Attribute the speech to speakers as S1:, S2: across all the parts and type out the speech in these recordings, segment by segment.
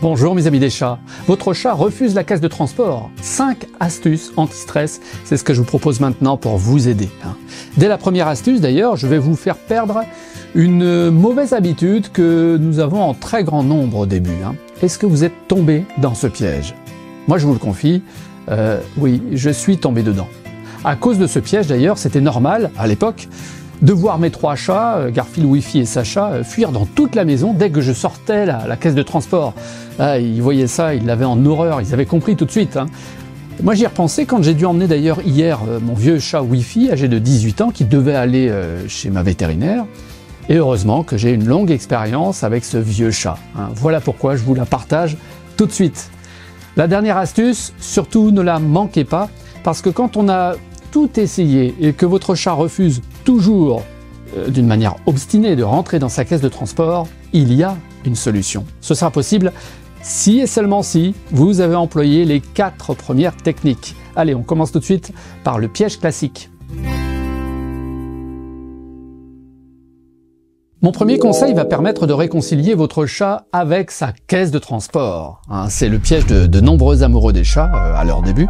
S1: Bonjour mes amis des chats. Votre chat refuse la caisse de transport. 5 astuces anti-stress, c'est ce que je vous propose maintenant pour vous aider. Dès la première astuce d'ailleurs, je vais vous faire perdre une mauvaise habitude que nous avons en très grand nombre au début. Est-ce que vous êtes tombé dans ce piège? Moi je vous le confie, oui, je suis tombé dedans. À cause de ce piège d'ailleurs, c'était normal à l'époque de voir mes 3 chats, Garfield, Wifi et Sacha, fuir dans toute la maison dès que je sortais la caisse de transport. Ils voyaient ça, ils l'avaient en horreur, ils avaient compris tout de suite. Moi j'y ai repensé quand j'ai dû emmener d'ailleurs hier mon vieux chat Wifi, âgé de 18 ans, qui devait aller chez ma vétérinaire. Et heureusement que j'ai une longue expérience avec ce vieux chat. Voilà pourquoi je vous la partage tout de suite. La dernière astuce, surtout ne la manquez pas, parce que quand on a tout essayé et que votre chat refuse toujours d'une manière obstinée de rentrer dans sa caisse de transport, il y a une solution. Ce sera possible si et seulement si vous avez employé les 4 premières techniques. Allez, on commence tout de suite par le piège classique. Mon premier conseil va permettre de réconcilier votre chat avec sa caisse de transport. C'est le piège de nombreux amoureux des chats à leur début.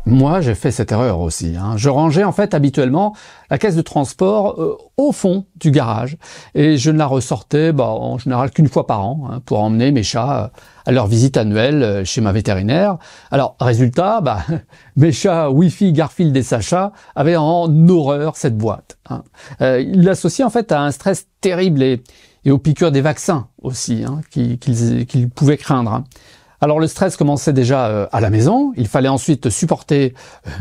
S1: Moi, j'ai fait cette erreur aussi. Je rangeais en fait habituellement la caisse de transport au fond du garage et je ne la ressortais en général qu'une fois par an pour emmener mes chats à leur visite annuelle chez ma vétérinaire. Alors, résultat, mes chats Wifi, Garfield et Sacha avaient en horreur cette boîte. Ils l'associaient en fait à un stress terrible et aux piqûres des vaccins aussi qu'ils pouvaient craindre. Alors le stress commençait déjà à la maison, il fallait ensuite supporter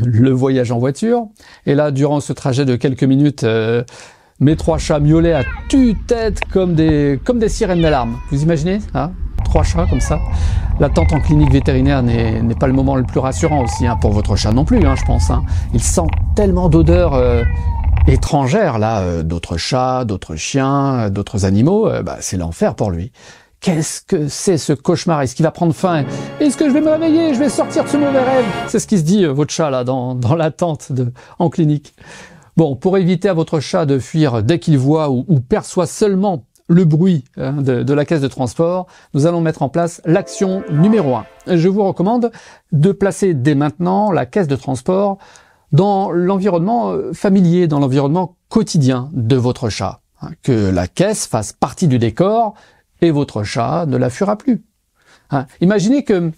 S1: le voyage en voiture, et là durant ce trajet de quelques minutes, mes 3 chats miaulaient à tue-tête comme des sirènes d'alarme. Vous imaginez 3 chats comme ça. L'attente en clinique vétérinaire n'est pas le moment le plus rassurant aussi, pour votre chat non plus, je pense. Il sent tellement d'odeurs étrangères là, d'autres chats, d'autres chiens, d'autres animaux, c'est l'enfer pour lui. Qu'est-ce que c'est ce cauchemar? Est-ce qu'il va prendre faim? Est-ce que je vais me réveiller? Je vais sortir de ce mauvais rêve? C'est ce qui se dit, votre chat, là, dans l'attente en clinique. Bon, pour éviter à votre chat de fuir dès qu'il voit ou perçoit seulement le bruit de la caisse de transport, nous allons mettre en place l'action numéro 1. Je vous recommande de placer dès maintenant la caisse de transport dans l'environnement familier, dans l'environnement quotidien de votre chat. Que la caisse fasse partie du décor et votre chat ne la fuira plus. Imaginez que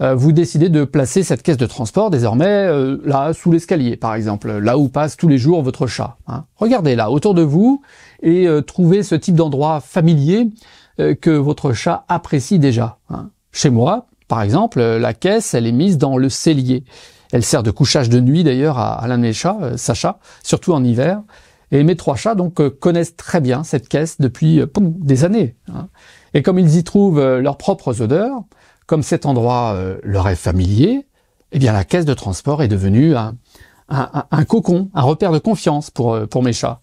S1: vous décidez de placer cette caisse de transport désormais là, sous l'escalier par exemple, là où passe tous les jours votre chat. Regardez là, autour de vous, et trouvez ce type d'endroit familier que votre chat apprécie déjà. Chez moi, par exemple, la caisse, elle est mise dans le cellier. Elle sert de couchage de nuit d'ailleurs à l'un de mes chats, Sacha, surtout en hiver. Et mes 3 chats donc connaissent très bien cette caisse depuis des années. Et comme ils y trouvent leurs propres odeurs, comme cet endroit leur est familier, eh bien la caisse de transport est devenue un cocon, un repère de confiance pour mes chats.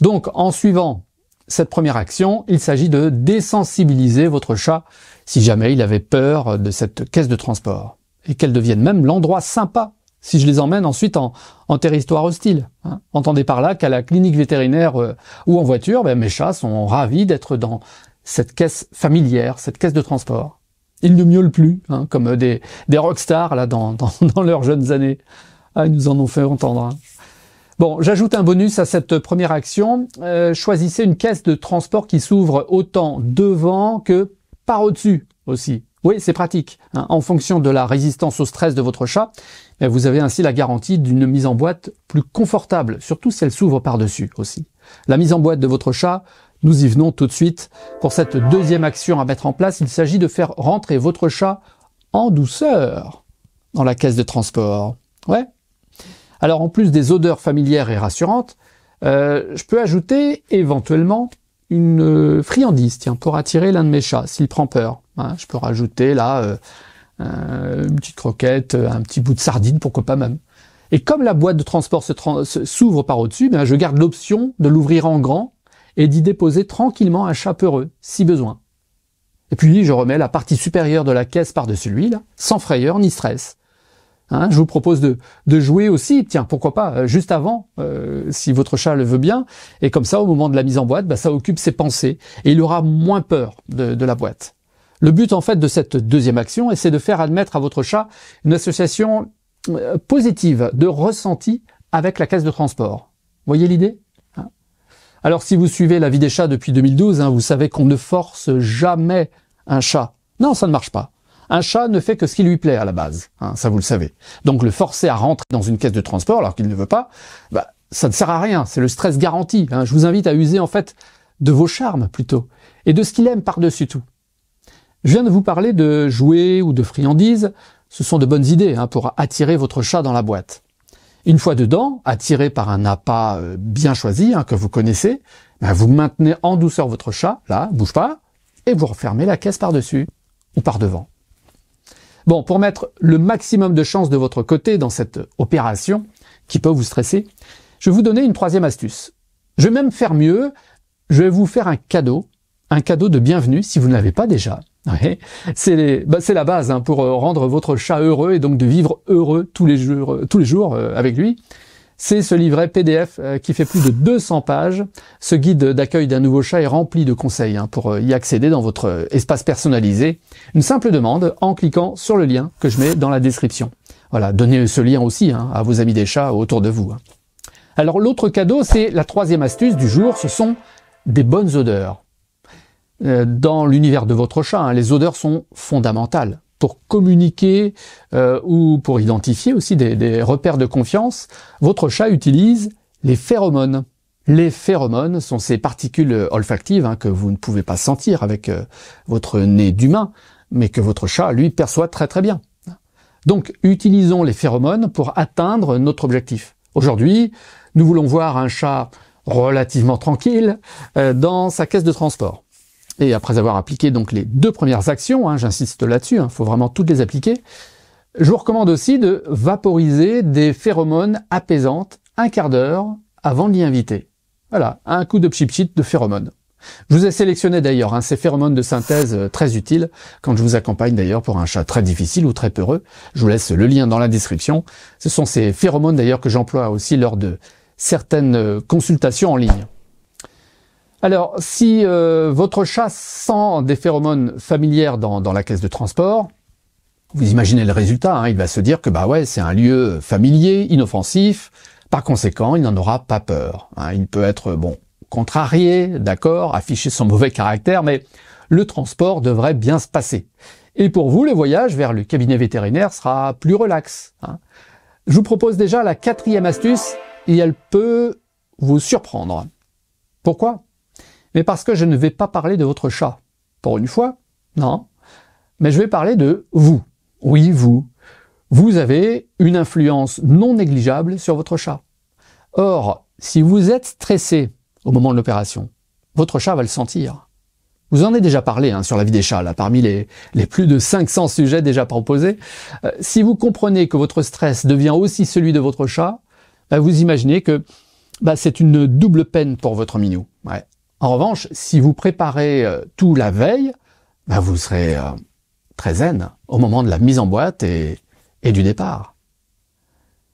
S1: Donc en suivant cette première action, il s'agit de désensibiliser votre chat si jamais il avait peur de cette caisse de transport. Et qu'elle devienne même l'endroit sympa si je les emmène ensuite en territoire hostile. Entendez par là qu'à la clinique vétérinaire ou en voiture, mes chats sont ravis d'être dans cette caisse familière, cette caisse de transport. Ils ne miaulent plus, comme des rockstars là dans leurs jeunes années. Ils nous en ont fait entendre. Bon, j'ajoute un bonus à cette première action. Choisissez une caisse de transport qui s'ouvre autant devant que par au-dessus aussi. Oui, c'est pratique. En fonction de la résistance au stress de votre chat, vous avez ainsi la garantie d'une mise en boîte plus confortable, surtout si elle s'ouvre par-dessus aussi. La mise en boîte de votre chat, nous y venons tout de suite. Pour cette deuxième action à mettre en place, il s'agit de faire rentrer votre chat en douceur dans la caisse de transport. Ouais. Alors en plus des odeurs familières et rassurantes, je peux ajouter éventuellement une friandise, pour attirer l'un de mes chats s'il prend peur. Je peux rajouter là une petite croquette, un petit bout de sardine, pourquoi pas même. Et comme la boîte de transport s'ouvre par au-dessus, je garde l'option de l'ouvrir en grand et d'y déposer tranquillement un chat peureux, si besoin. Et puis je remets la partie supérieure de la caisse par-dessus lui, là, sans frayeur ni stress. Je vous propose de jouer aussi, pourquoi pas, juste avant, si votre chat le veut bien, et comme ça, au moment de la mise en boîte, ça occupe ses pensées, et il aura moins peur de la boîte. Le but en fait de cette deuxième action, c'est de faire admettre à votre chat une association positive de ressenti avec la caisse de transport. Voyez l'idée? Alors si vous suivez la vie des chats depuis 2012, vous savez qu'on ne force jamais un chat. Non, ça ne marche pas. Un chat ne fait que ce qui lui plaît à la base, ça vous le savez. Donc le forcer à rentrer dans une caisse de transport alors qu'il ne veut pas, ça ne sert à rien, c'est le stress garanti. Je vous invite à user en fait de vos charmes plutôt, et de ce qu'il aime par-dessus tout. Je viens de vous parler de jouets ou de friandises, ce sont de bonnes idées pour attirer votre chat dans la boîte. Une fois dedans, attiré par un appât bien choisi que vous connaissez, vous maintenez en douceur votre chat, là, bouge pas, et vous refermez la caisse par-dessus ou par-devant. Bon, pour mettre le maximum de chance de votre côté dans cette opération qui peut vous stresser, je vais vous donner une troisième astuce. Je vais même faire mieux, je vais vous faire un cadeau de bienvenue si vous ne l'avez pas déjà. Ouais. C'est la base pour rendre votre chat heureux et donc de vivre heureux tous les jours avec lui. C'est ce livret PDF qui fait plus de 200 pages. Ce guide d'accueil d'un nouveau chat est rempli de conseils pour y accéder dans votre espace personnalisé. Une simple demande en cliquant sur le lien que je mets dans la description. Voilà, donnez ce lien aussi à vos amis des chats autour de vous. Alors l'autre cadeau, c'est la troisième astuce du jour, ce sont des bonnes odeurs. Dans l'univers de votre chat, les odeurs sont fondamentales pour communiquer ou pour identifier aussi des repères de confiance. Votre chat utilise les phéromones. Les phéromones sont ces particules olfactives que vous ne pouvez pas sentir avec votre nez d'humain, mais que votre chat, lui, perçoit très très bien. Donc, utilisons les phéromones pour atteindre notre objectif. Aujourd'hui, nous voulons voir un chat relativement tranquille dans sa caisse de transport. Et après avoir appliqué donc les deux premières actions, j'insiste là-dessus, faut vraiment toutes les appliquer, je vous recommande aussi de vaporiser des phéromones apaisantes un quart d'heure avant de l'y inviter. Voilà, un coup de pchit-pchit de phéromones. Je vous ai sélectionné d'ailleurs ces phéromones de synthèse très utiles quand je vous accompagne d'ailleurs pour un chat très difficile ou très peureux. Je vous laisse le lien dans la description. Ce sont ces phéromones d'ailleurs que j'emploie aussi lors de certaines consultations en ligne. Alors, si votre chat sent des phéromones familières dans la caisse de transport, vous imaginez le résultat, il va se dire que c'est un lieu familier, inoffensif, par conséquent, il n'en aura pas peur. Il peut être, contrarié, d'accord, afficher son mauvais caractère, mais le transport devrait bien se passer. Et pour vous, le voyage vers le cabinet vétérinaire sera plus relax. Je vous propose déjà la quatrième astuce, et elle peut vous surprendre. Pourquoi ? Mais parce que je ne vais pas parler de votre chat. Pour une fois, non. Mais je vais parler de vous. Oui, vous. Vous avez une influence non négligeable sur votre chat. Or, si vous êtes stressé au moment de l'opération, votre chat va le sentir. Vous en avez déjà parlé sur la vie des chats, parmi les plus de 500 sujets déjà proposés. Si vous comprenez que votre stress devient aussi celui de votre chat, vous imaginez que c'est une double peine pour votre minou. Ouais. En revanche, si vous préparez tout la veille, vous serez très zen au moment de la mise en boîte et du départ.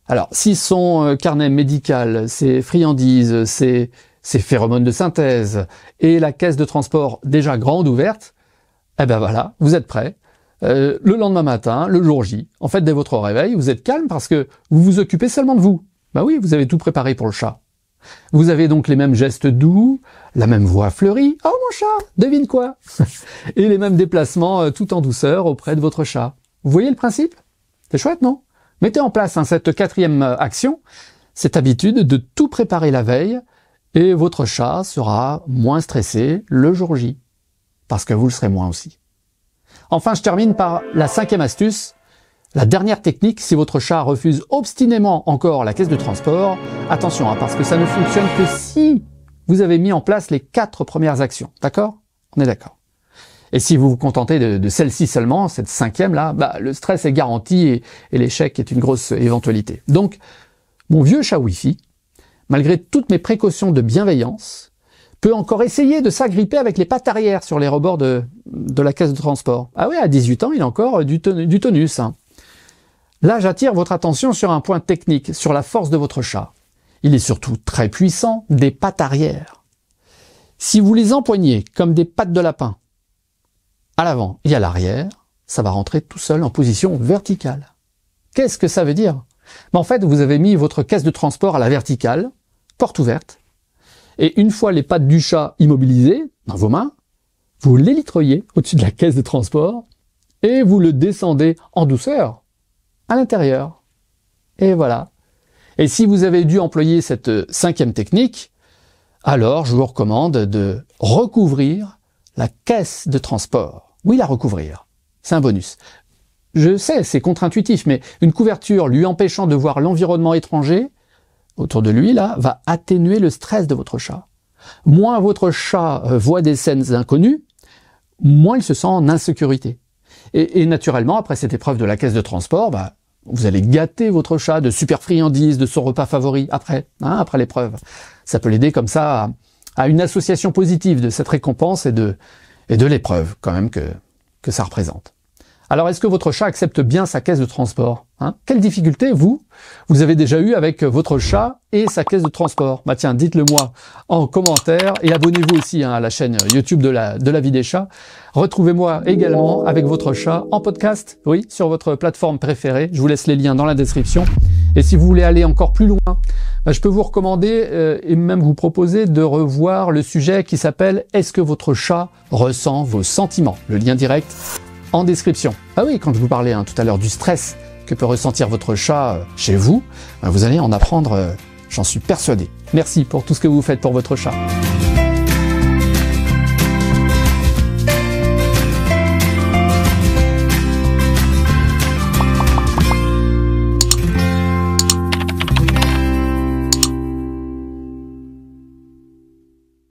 S1: Alors, si son carnet médical, ses friandises, ses phéromones de synthèse et la caisse de transport déjà grande ouverte, voilà, vous êtes prêt. Le lendemain matin, le jour J, en fait, dès votre réveil, vous êtes calme parce que vous vous occupez seulement de vous. Oui, vous avez tout préparé pour le chat. Vous avez donc les mêmes gestes doux, la même voix fleurie. « Oh mon chat, devine quoi ?» Et les mêmes déplacements tout en douceur auprès de votre chat. Vous voyez le principe? C'est chouette, non? Mettez en place cette quatrième action, cette habitude de tout préparer la veille, et votre chat sera moins stressé le jour J, parce que vous le serez moins aussi. Enfin, je termine par la cinquième astuce. La dernière technique, si votre chat refuse obstinément encore la caisse de transport, attention, parce que ça ne fonctionne que si vous avez mis en place les 4 premières actions. D'accord? On est d'accord. Et si vous vous contentez de celle-ci seulement, cette cinquième là, le stress est garanti et l'échec est une grosse éventualité. Donc, mon vieux chat Wi-Fi, malgré toutes mes précautions de bienveillance, peut encore essayer de s'agripper avec les pattes arrière sur les rebords de la caisse de transport. Ah oui, à 18 ans, il a encore du tonus. Là, j'attire votre attention sur un point technique, sur la force de votre chat. Il est surtout très puissant des pattes arrière. Si vous les empoignez comme des pattes de lapin, à l'avant et à l'arrière, ça va rentrer tout seul en position verticale. Qu'est-ce que ça veut dire? En fait, vous avez mis votre caisse de transport à la verticale, porte ouverte, et une fois les pattes du chat immobilisées dans vos mains, vous l'élitreuillez au-dessus de la caisse de transport et vous le descendez en douceur à l'intérieur. Et voilà. Et si vous avez dû employer cette 5e technique, alors je vous recommande de recouvrir la caisse de transport. Oui, la recouvrir. C'est un bonus. Je sais, c'est contre-intuitif, mais une couverture lui empêchant de voir l'environnement étranger autour de lui, là, va atténuer le stress de votre chat. Moins votre chat voit des scènes inconnues, moins il se sent en insécurité. Et naturellement, après cette épreuve de la caisse de transport, vous allez gâter votre chat de super friandises, de son repas favori après l'épreuve. Ça peut l'aider comme ça à une association positive de cette récompense et de l'épreuve quand même que ça représente. Alors, est-ce que votre chat accepte bien sa caisse de transport? Quelle difficulté, vous avez déjà eu avec votre chat et sa caisse de transport? Tiens, dites-le moi en commentaire et abonnez-vous aussi à la chaîne YouTube de la vie des chats. Retrouvez-moi également avec votre chat en podcast, oui, sur votre plateforme préférée. Je vous laisse les liens dans la description. Et si vous voulez aller encore plus loin, je peux vous recommander et même vous proposer de revoir le sujet qui s'appelle « Est-ce que votre chat ressent vos sentiments ?» Le lien direct en description. Ah oui, quand je vous parlais tout à l'heure du stress que peut ressentir votre chat chez vous, vous allez en apprendre, j'en suis persuadé. Merci pour tout ce que vous faites pour votre chat.